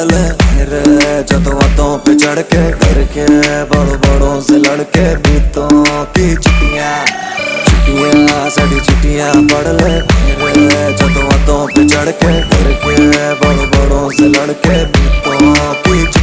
पढ़ ले मेरे जज्बातों पे चढ़ के, डर के बड़ों बड़ों से लड़के, बीतों की चिट्ठियां साड़ी चिट्ठियां पढ़ ले मेरे जज्बातों पे चढ़ के, डर के बड़ों बड़ों से लड़के, बीतों की